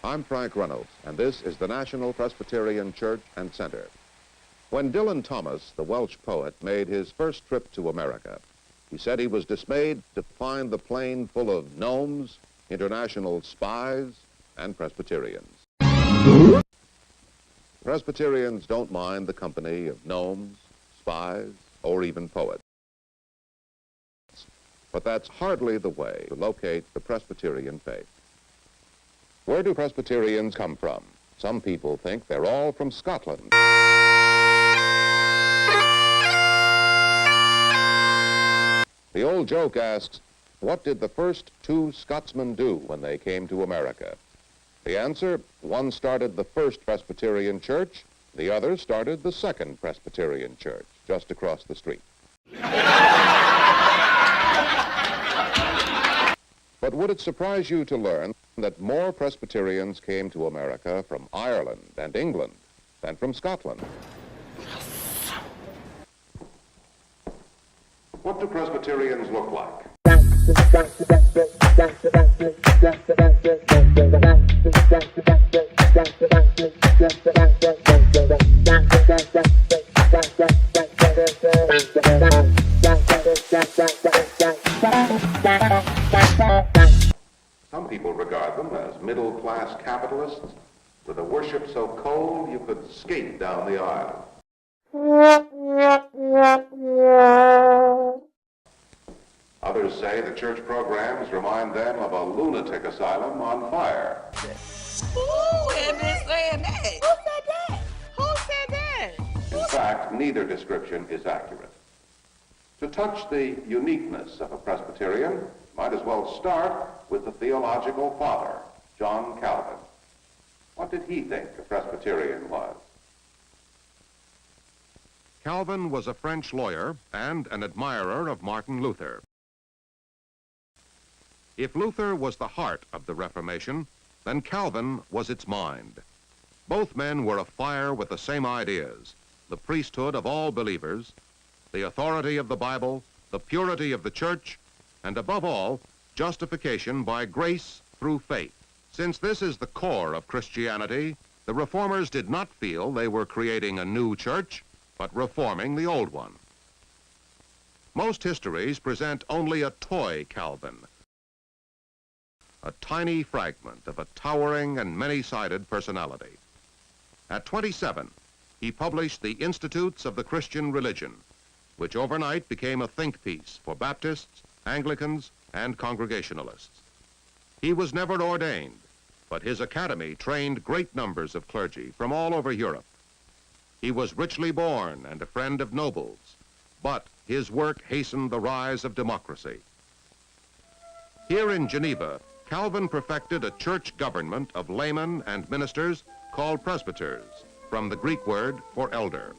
I'm Frank Reynolds, and this is the National Presbyterian Church and Center. When Dylan Thomas, the Welsh poet, made his first trip to America, he said he was dismayed to find the plane full of gnomes, international spies, and Presbyterians. Presbyterians don't mind the company of gnomes, spies, or even poets. But that's hardly the way to locate the Presbyterian faith. Where do Presbyterians come from? Some people think they're all from Scotland. The old joke asks, what did the first two Scotsmen do when they came to America? The answer, one started the first Presbyterian church, the other started the second Presbyterian church, just across the street. But would it surprise you to learn that more Presbyterians came to America from Ireland and England than from Scotland? What do Presbyterians look like? Some people regard them as middle-class capitalists with a worship so cold you could skate down the aisle. Others say the church programs remind them of a lunatic asylum on fire. Who am I saying that? Who said that? Who said that? In fact, neither description is accurate. To touch the uniqueness of a Presbyterian, might as well start with the theological father, John Calvin. What did he think a Presbyterian was? Calvin was a French lawyer and an admirer of Martin Luther. If Luther was the heart of the Reformation, then Calvin was its mind. Both men were afire with the same ideas, the priesthood of all believers, the authority of the Bible, the purity of the church, and above all, justification by grace through faith. Since this is the core of Christianity, the Reformers did not feel they were creating a new church, but reforming the old one. Most histories present only a toy Calvin, a tiny fragment of a towering and many-sided personality. At 27, he published the Institutes of the Christian Religion, which overnight became a think piece for Baptists, Anglicans, and Congregationalists. He was never ordained, but his academy trained great numbers of clergy from all over Europe. He was richly born and a friend of nobles, but his work hastened the rise of democracy. Here in Geneva, Calvin perfected a church government of laymen and ministers called presbyters, from the Greek word for elder.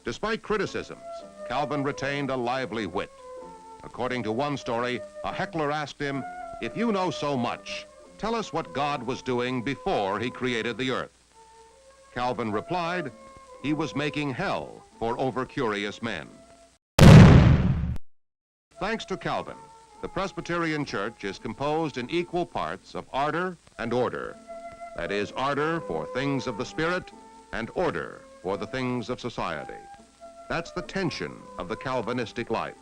Despite criticisms, Calvin retained a lively wit. According to one story, a heckler asked him, "If you know so much, tell us what God was doing before he created the earth." Calvin replied, he was making hell for over-curious men. Thanks to Calvin, the Presbyterian Church is composed in equal parts of ardor and order. That is, ardor for things of the Spirit and order for the things of society. That's the tension of the Calvinistic life.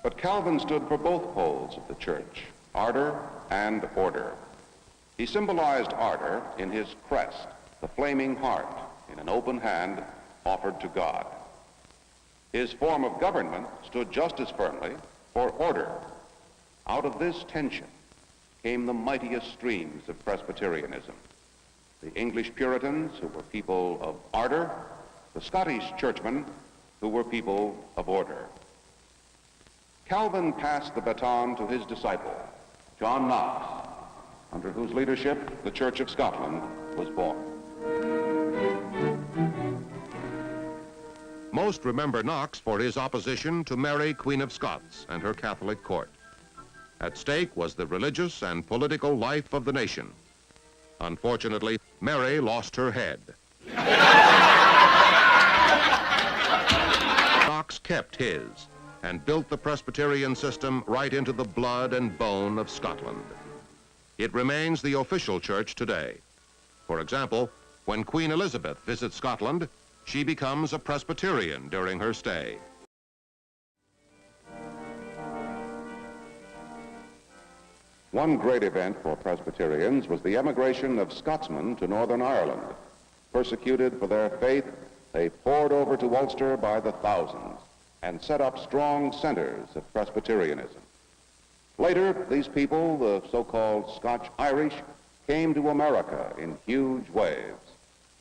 But Calvin stood for both poles of the church, ardor and order. He symbolized ardor in his crest, the flaming heart in an open hand offered to God. His form of government stood just as firmly for order. Out of this tension came the mightiest streams of Presbyterianism. The English Puritans, who were people of ardor, the Scottish churchmen, who were people of order. Calvin passed the baton to his disciple, John Knox, under whose leadership the Church of Scotland was born. Most remember Knox for his opposition to Mary, Queen of Scots, and her Catholic court. At stake was the religious and political life of the nation. Unfortunately, Mary lost her head. Knox kept his and built the Presbyterian system right into the blood and bone of Scotland. It remains the official church today. For example, when Queen Elizabeth visits Scotland, she becomes a Presbyterian during her stay. One great event for Presbyterians was the emigration of Scotsmen to Northern Ireland. Persecuted for their faith, they poured over to Ulster by the thousands and set up strong centers of Presbyterianism. Later, these people, the so-called Scotch-Irish, came to America in huge waves,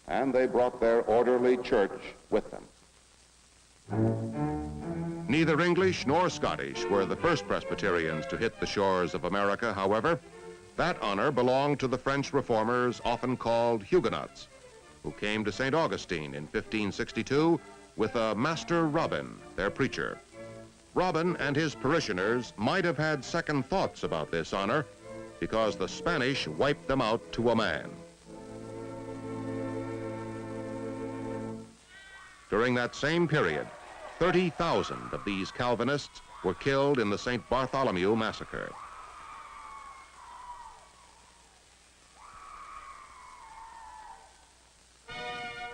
and they brought their orderly church with them. Neither English nor Scottish were the first Presbyterians to hit the shores of America, however. That honor belonged to the French reformers, often called Huguenots, who came to St. Augustine in 1562 with a Master Robin, their preacher. Robin and his parishioners might have had second thoughts about this honor because the Spanish wiped them out to a man. During that same period, 30,000 of these Calvinists were killed in the St. Bartholomew massacre.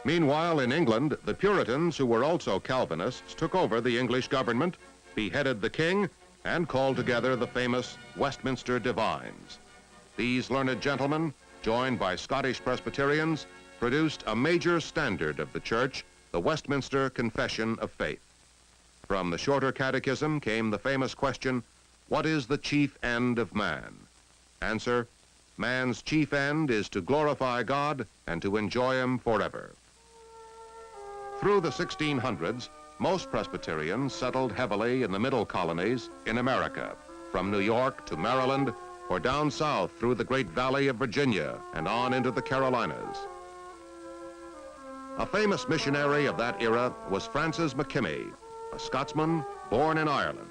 Meanwhile, in England, the Puritans, who were also Calvinists, took over the English government, beheaded the king, and called together the famous Westminster Divines. These learned gentlemen, joined by Scottish Presbyterians, produced a major standard of the church, the Westminster Confession of Faith. From the Shorter Catechism came the famous question, what is the chief end of man? Answer, man's chief end is to glorify God and to enjoy him forever. Through the 1600s, most Presbyterians settled heavily in the middle colonies in America, from New York to Maryland, or down south through the Great Valley of Virginia and on into the Carolinas. A famous missionary of that era was Francis McKimmey, a Scotsman born in Ireland.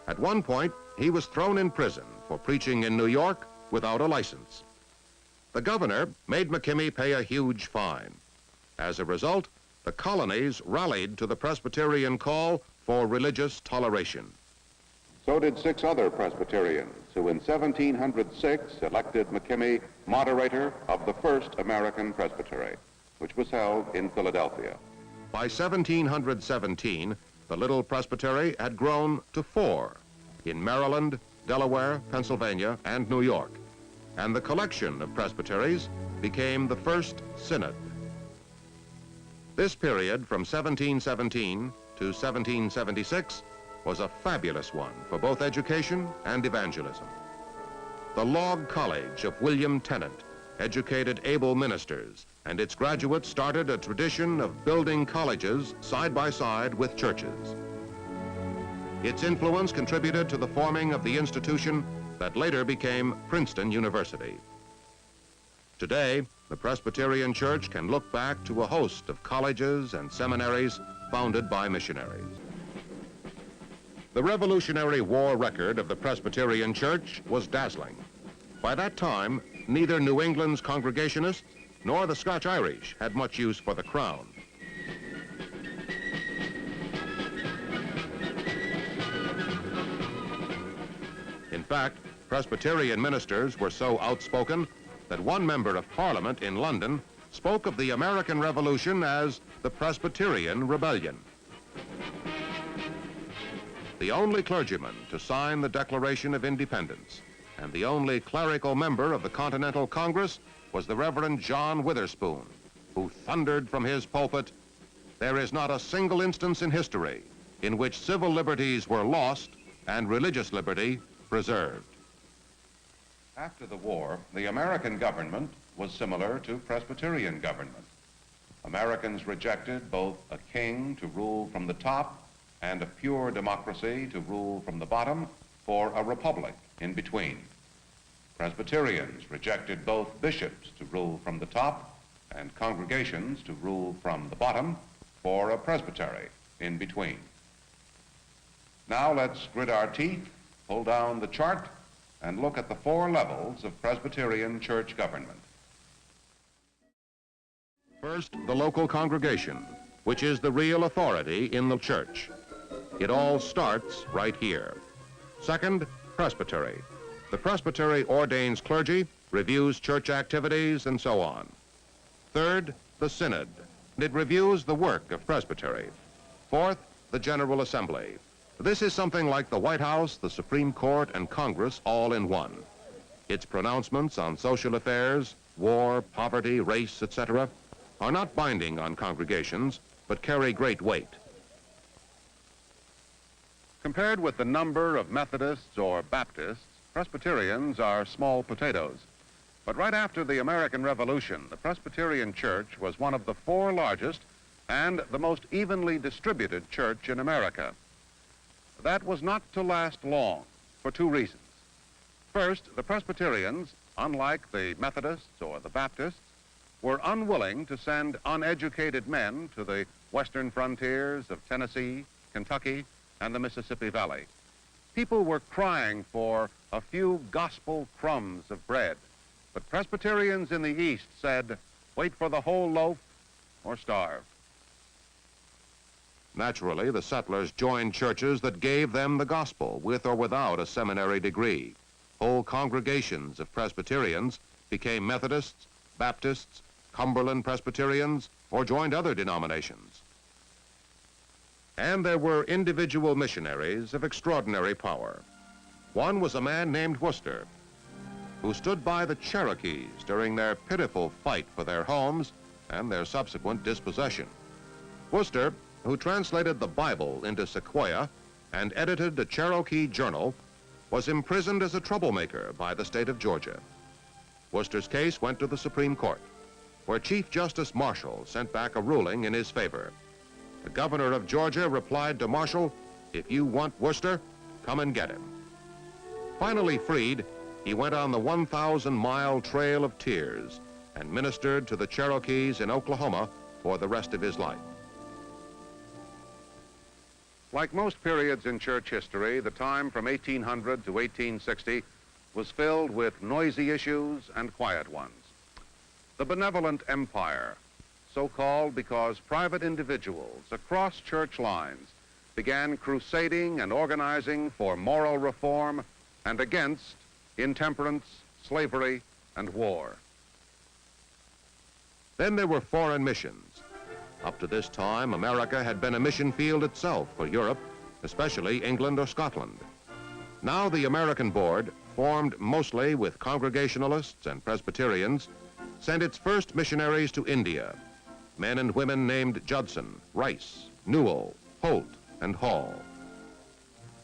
At one point, he was thrown in prison for preaching in New York without a license. The governor made McKimmey pay a huge fine. As a result, the colonies rallied to the Presbyterian call for religious toleration. So did 6 other Presbyterians, who in 1706 elected McKimmey moderator of the first American presbytery, which was held in Philadelphia. By 1717, the little presbytery had grown to 4 in Maryland, Delaware, Pennsylvania, and New York, and the collection of presbyteries became the first synod. This period from 1717 to 1776 was a fabulous one for both education and evangelism. The Log College of William Tennant educated able ministers, and its graduates started a tradition of building colleges side by side with churches. Its influence contributed to the forming of the institution that later became Princeton University. Today, the Presbyterian Church can look back to a host of colleges and seminaries founded by missionaries. The Revolutionary War record of the Presbyterian Church was dazzling. By that time, neither New England's Congregationists nor the Scotch-Irish had much use for the crown. In fact, Presbyterian ministers were so outspoken that one member of Parliament in London spoke of the American Revolution as the Presbyterian Rebellion. The only clergyman to sign the Declaration of Independence and the only clerical member of the Continental Congress was the Reverend John Witherspoon, who thundered from his pulpit, "There is not a single instance in history in which civil liberties were lost and religious liberty preserved." After the war, the American government was similar to Presbyterian government. Americans rejected both a king to rule from the top and a pure democracy to rule from the bottom for a republic in between. Presbyterians rejected both bishops to rule from the top and congregations to rule from the bottom for a presbytery in between. Now let's grit our teeth, pull down the chart, and look at the 4 levels of Presbyterian church government. First, the local congregation, which is the real authority in the church. It all starts right here. Second, presbytery. The presbytery ordains clergy, reviews church activities, and so on. Third, the synod. It reviews the work of presbytery. Fourth, the General Assembly. This is something like the White House, the Supreme Court, and Congress all in one. Its pronouncements on social affairs, war, poverty, race, etc., are not binding on congregations, but carry great weight. Compared with the number of Methodists or Baptists, Presbyterians are small potatoes. But right after the American Revolution, the Presbyterian Church was one of the 4 largest and the most evenly distributed church in America. That was not to last long for 2 reasons. First, the Presbyterians, unlike the Methodists or the Baptists, were unwilling to send uneducated men to the western frontiers of Tennessee, Kentucky, and the Mississippi Valley. People were crying for a few gospel crumbs of bread, but Presbyterians in the East said, wait for the whole loaf or starve. Naturally, the settlers joined churches that gave them the gospel, with or without a seminary degree. Whole congregations of Presbyterians became Methodists, Baptists, Cumberland Presbyterians, or joined other denominations. And there were individual missionaries of extraordinary power. One was a man named Worcester, who stood by the Cherokees during their pitiful fight for their homes and their subsequent dispossession. Worcester, who translated the Bible into Sequoia and edited a Cherokee journal, was imprisoned as a troublemaker by the state of Georgia. Worcester's case went to the Supreme Court, where Chief Justice Marshall sent back a ruling in his favor. The governor of Georgia replied to Marshall, if you want Worcester, come and get him. Finally freed, he went on the 1,000-mile Trail of Tears and ministered to the Cherokees in Oklahoma for the rest of his life. Like most periods in church history, the time from 1800 to 1860 was filled with noisy issues and quiet ones. The benevolent empire, so called because private individuals across church lines began crusading and organizing for moral reform and against intemperance, slavery, and war. Then there were foreign missions. Up to this time, America had been a mission field itself for Europe, especially England or Scotland. Now the American Board, formed mostly with Congregationalists and Presbyterians, sent its first missionaries to India, men and women named Judson, Rice, Newell, Holt, and Hall.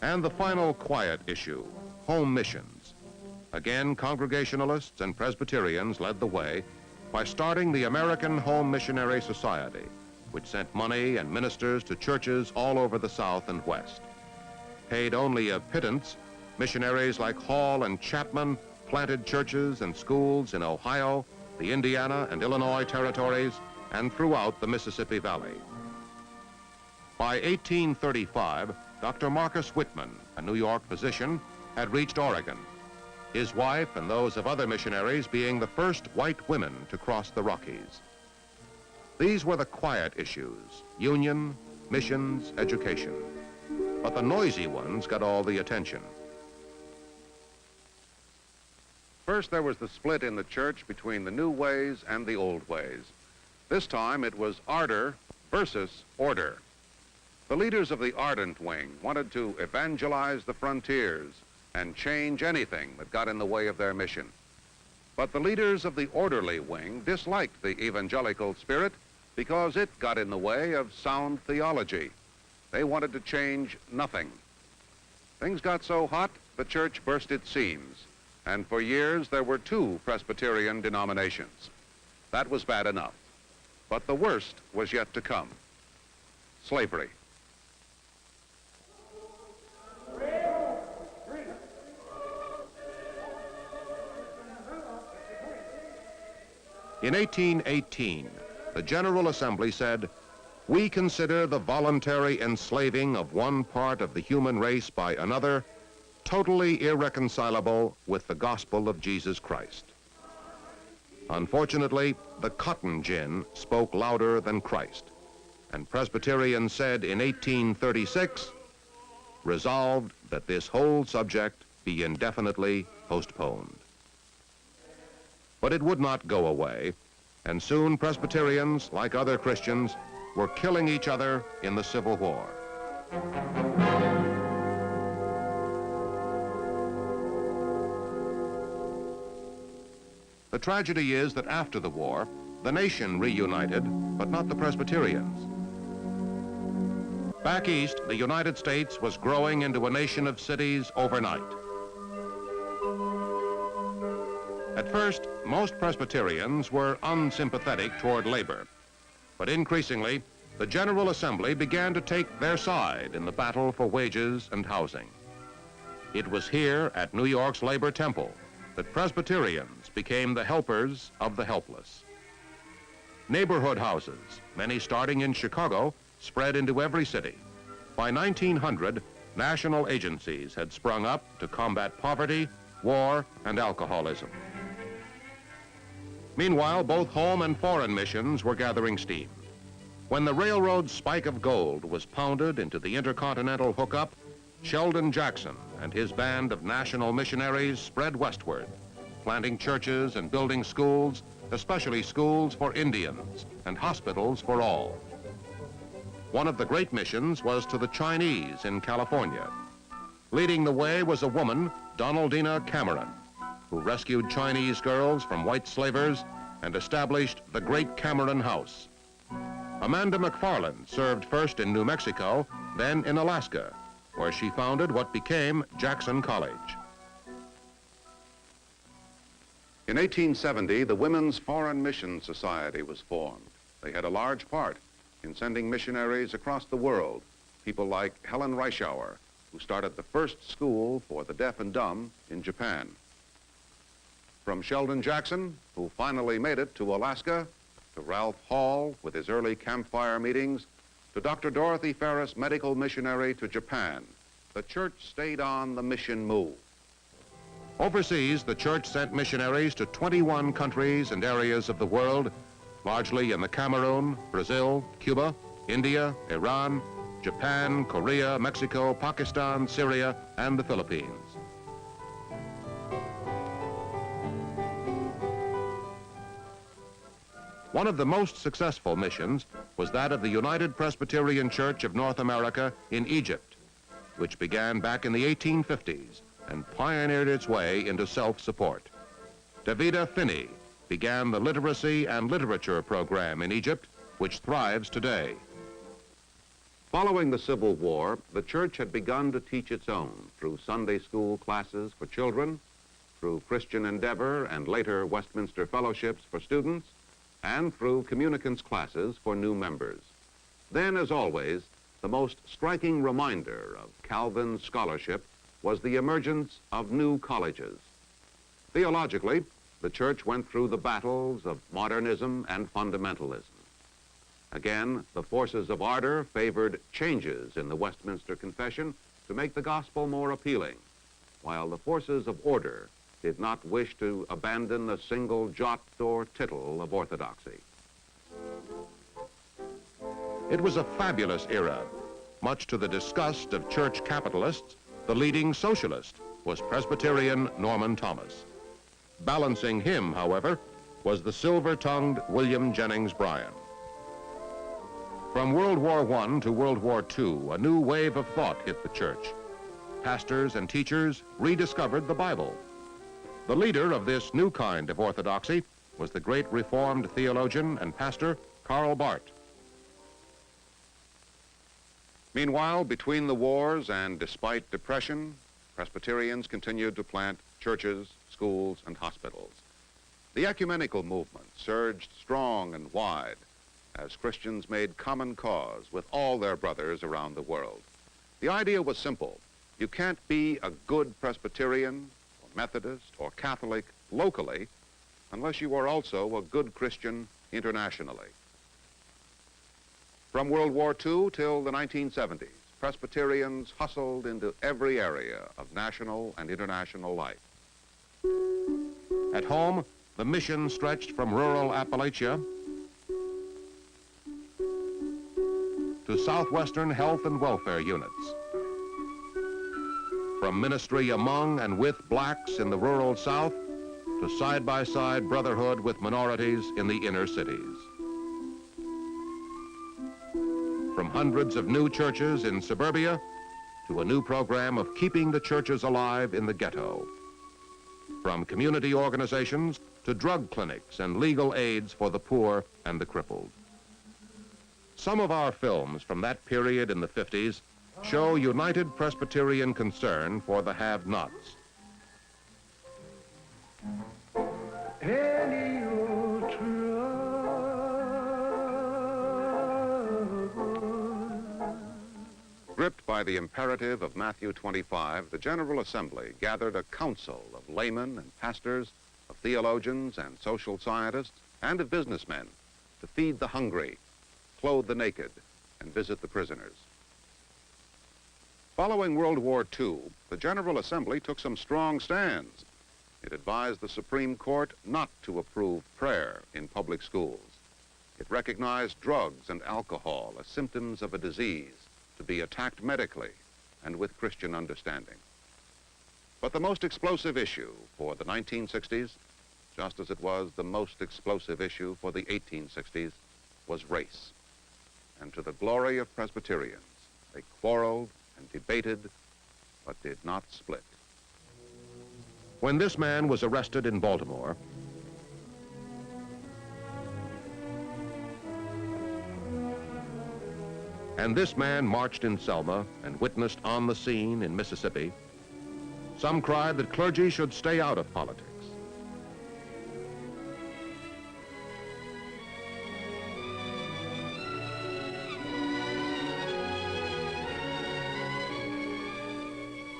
And the final quiet issue, home missions. Again, Congregationalists and Presbyterians led the way by starting the American Home Missionary Society, which sent money and ministers to churches all over the South and West. Paid only a pittance, missionaries like Hall and Chapman planted churches and schools in Ohio, the Indiana and Illinois territories, and throughout the Mississippi Valley. By 1835, Dr. Marcus Whitman, a New York physician, had reached Oregon, his wife and those of other missionaries being the first white women to cross the Rockies. These were the quiet issues: union, missions, education. But the noisy ones got all the attention. First, there was the split in the church between the new ways and the old ways. This time, it was ardor versus order. The leaders of the ardent wing wanted to evangelize the frontiers and change anything that got in the way of their mission. But the leaders of the orderly wing disliked the evangelical spirit because it got in the way of sound theology. They wanted to change nothing. Things got so hot, the church burst its seams, and for years there were 2 Presbyterian denominations. That was bad enough. But the worst was yet to come: slavery. In 1818, the General Assembly said, "We consider the voluntary enslaving of one part of the human race by another totally irreconcilable with the gospel of Jesus Christ." Unfortunately, the cotton gin spoke louder than Christ, and Presbyterians said in 1836, resolved that this whole subject be indefinitely postponed. But it would not go away, and soon Presbyterians, like other Christians, were killing each other in the Civil War. The tragedy is that after the war, the nation reunited, but not the Presbyterians. Back east, the United States was growing into a nation of cities overnight. At first, most Presbyterians were unsympathetic toward labor, but increasingly, the General Assembly began to take their side in the battle for wages and housing. It was here at New York's Labor Temple that Presbyterians became the helpers of the helpless. Neighborhood houses, many starting in Chicago, spread into every city. By 1900, national agencies had sprung up to combat poverty, war, and alcoholism. Meanwhile, both home and foreign missions were gathering steam. When the railroad spike of gold was pounded into the intercontinental hookup, Sheldon Jackson and his band of national missionaries spread westward, planting churches and building schools, especially schools for Indians and hospitals for all. One of the great missions was to the Chinese in California. Leading the way was a woman, Donaldina Cameron, who rescued Chinese girls from white slavers and established the Great Cameron House. Amanda McFarland served first in New Mexico, then in Alaska, where she founded what became Jackson College. In 1870, the Women's Foreign Mission Society was formed. They had a large part in sending missionaries across the world, people like Helen Reischauer, who started the first school for the deaf and dumb in Japan. From Sheldon Jackson, who finally made it to Alaska, to Ralph Hall with his early campfire meetings, to Dr. Dorothy Ferris, medical missionary to Japan, the church stayed on the mission move. Overseas, the church sent missionaries to 21 countries and areas of the world, largely in the Cameroon, Brazil, Cuba, India, Iran, Japan, Korea, Mexico, Pakistan, Syria, and the Philippines. One of the most successful missions was that of the United Presbyterian Church of North America in Egypt, which began back in the 1850s and pioneered its way into self-support. Davida Finney began the literacy and literature program in Egypt, which thrives today. Following the Civil War, the church had begun to teach its own through Sunday school classes for children, through Christian Endeavor and later Westminster Fellowships for students, and through communicants classes for new members. Then, as always, the most striking reminder of Calvin's scholarship was the emergence of new colleges. Theologically, the church went through the battles of modernism and fundamentalism. Again, the forces of ardor favored changes in the Westminster Confession to make the gospel more appealing, while the forces of order did not wish to abandon a single jot or tittle of orthodoxy. It was a fabulous era. Much to the disgust of church capitalists, the leading socialist was Presbyterian Norman Thomas. Balancing him, however, was the silver-tongued William Jennings Bryan. From World War I to World War II, a new wave of thought hit the church. Pastors and teachers rediscovered the Bible. The leader of this new kind of orthodoxy was the great Reformed theologian and pastor Karl Barth. Meanwhile, between the wars and despite depression, Presbyterians continued to plant churches, schools, and hospitals. The ecumenical movement surged strong and wide as Christians made common cause with all their brothers around the world. The idea was simple. You can't be a good Presbyterian, or Methodist, or Catholic locally unless you are also a good Christian internationally. From World War II till the 1970s, Presbyterians hustled into every area of national and international life. At home, the mission stretched from rural Appalachia to southwestern health and welfare units. from ministry among and with blacks in the rural South to side-by-side brotherhood with minorities in the inner cities. From hundreds of new churches in suburbia to a new program of keeping the churches alive in the ghetto. From community organizations to drug clinics and legal aids for the poor and the crippled. Some of our films from that period in the 50s show united Presbyterian concern for the have-nots. Any old trouble. Gripped by the imperative of Matthew 25, the General Assembly gathered a council of laymen and pastors, of theologians and social scientists, and of businessmen to feed the hungry, clothe the naked, and visit the prisoners. Following World War II, the General Assembly took some strong stands. It advised the Supreme Court not to approve prayer in public schools. It recognized drugs and alcohol as symptoms of a disease to be attacked medically and with Christian understanding. But the most explosive issue for the 1960s, just as it was the most explosive issue for the 1860s, was race. And to the glory of Presbyterians, they quarreled and debated, but did not split. When this man was arrested in Baltimore, and this man marched in Selma and witnessed on the scene in Mississippi, some cried that clergy should stay out of politics.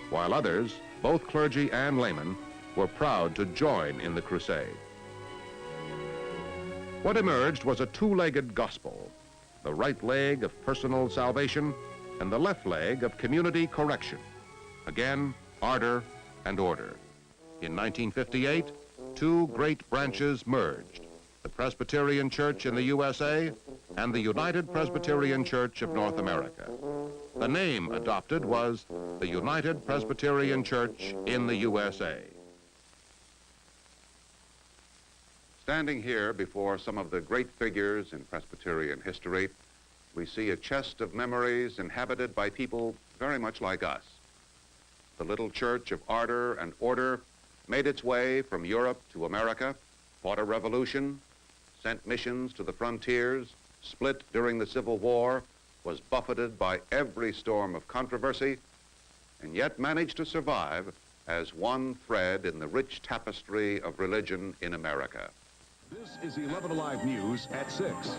While others, both clergy and laymen, were proud to join in the crusade. What emerged was a two-legged gospel, the right leg of personal salvation and the left leg of community correction. Again, ardor and order. In 1958, two great branches merged, the Presbyterian Church in the USA and the United Presbyterian Church of North America. The name adopted was the United Presbyterian Church in the USA. Standing here before some of the great figures in Presbyterian history, we see a chest of memories inhabited by people very much like us. The little church of ardor and order made its way from Europe to America, fought a revolution, sent missions to the frontiers, split during the Civil War, was buffeted by every storm of controversy, and yet managed to survive as one thread in the rich tapestry of religion in America. This is 11 Alive News at 6.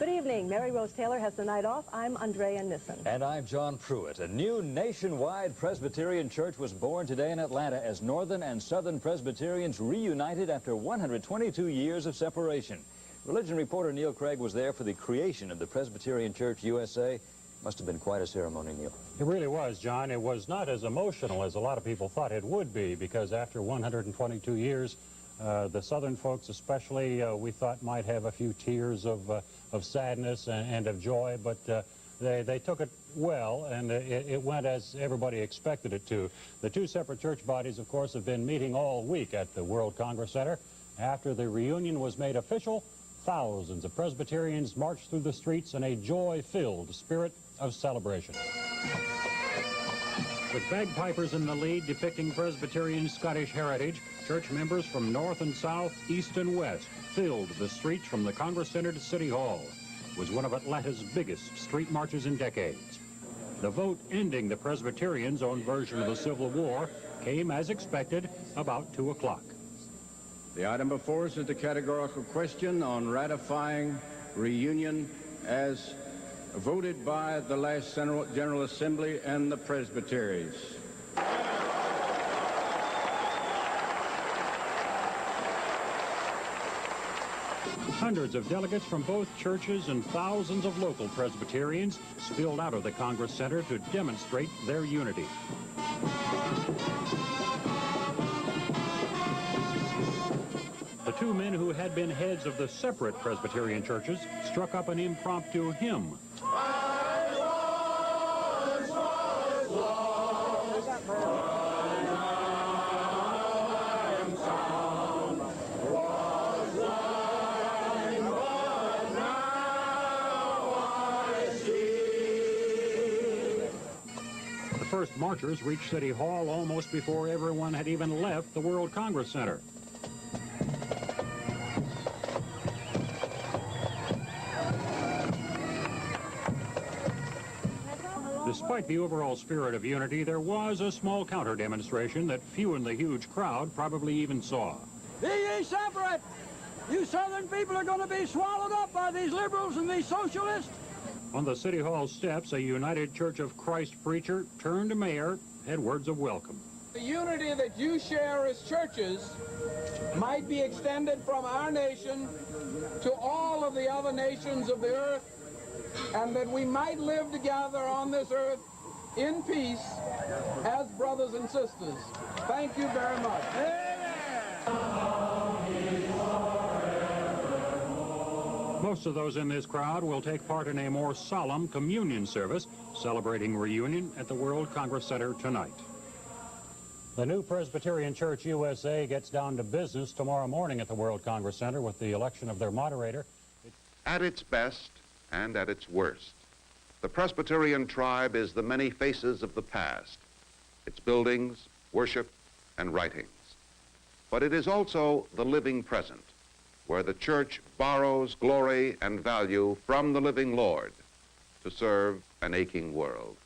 Good evening. Mary Rose Taylor has the night off. I'm Andrea Nissen. And I'm John Pruitt. A new nationwide Presbyterian church was born today in Atlanta as Northern and Southern Presbyterians reunited after 122 years of separation. Religion reporter Neil Craig was there for the creation of the Presbyterian Church USA. Must have been quite a ceremony, Neil. It really was, John. It was not as emotional as a lot of people thought it would be, because after 122 years, the Southern folks especially, we thought might have a few tears of sadness and of joy, but they took it well, and it went as everybody expected it to. The two separate church bodies, of course, have been meeting all week at the World Congress Center. After the reunion was made official, thousands of Presbyterians marched through the streets in a joy-filled spirit of celebration. With bagpipers in the lead depicting Presbyterian Scottish heritage, church members from north and south, east and west filled the streets from the Congress Center to City Hall. It was one of Atlanta's biggest street marches in decades. The vote ending the Presbyterians' own version of the Civil War came, as expected, about 2 o'clock. The item before us is the categorical question on ratifying reunion as voted by the last General Assembly and the Presbyteries. Hundreds of delegates from both churches and thousands of local Presbyterians spilled out of the Congress Center to demonstrate their unity. The two men who had been heads of the separate Presbyterian churches struck up an impromptu hymn. marchers reached City Hall almost before everyone had even left the World Congress Center. Despite the overall spirit of unity, there was a small counter-demonstration that few in the huge crowd probably even saw. Be ye separate! You Southern people are going to be swallowed up by these liberals and these socialists! On the City Hall steps, a United Church of Christ preacher turned mayor had words of welcome. The unity that you share as churches might be extended from our nation to all of the other nations of the earth, and that we might live together on this earth in peace as brothers and sisters. Thank you very much. Most of those in this crowd will take part in a more solemn communion service celebrating reunion at the World Congress Center tonight. The new Presbyterian Church USA gets down to business tomorrow morning at the World Congress Center with the election of their moderator. At its best and at its worst, the Presbyterian tribe is the many faces of the past, its buildings, worship, and writings. But it is also the living present, where the church borrows glory and value from the living Lord to serve an aching world.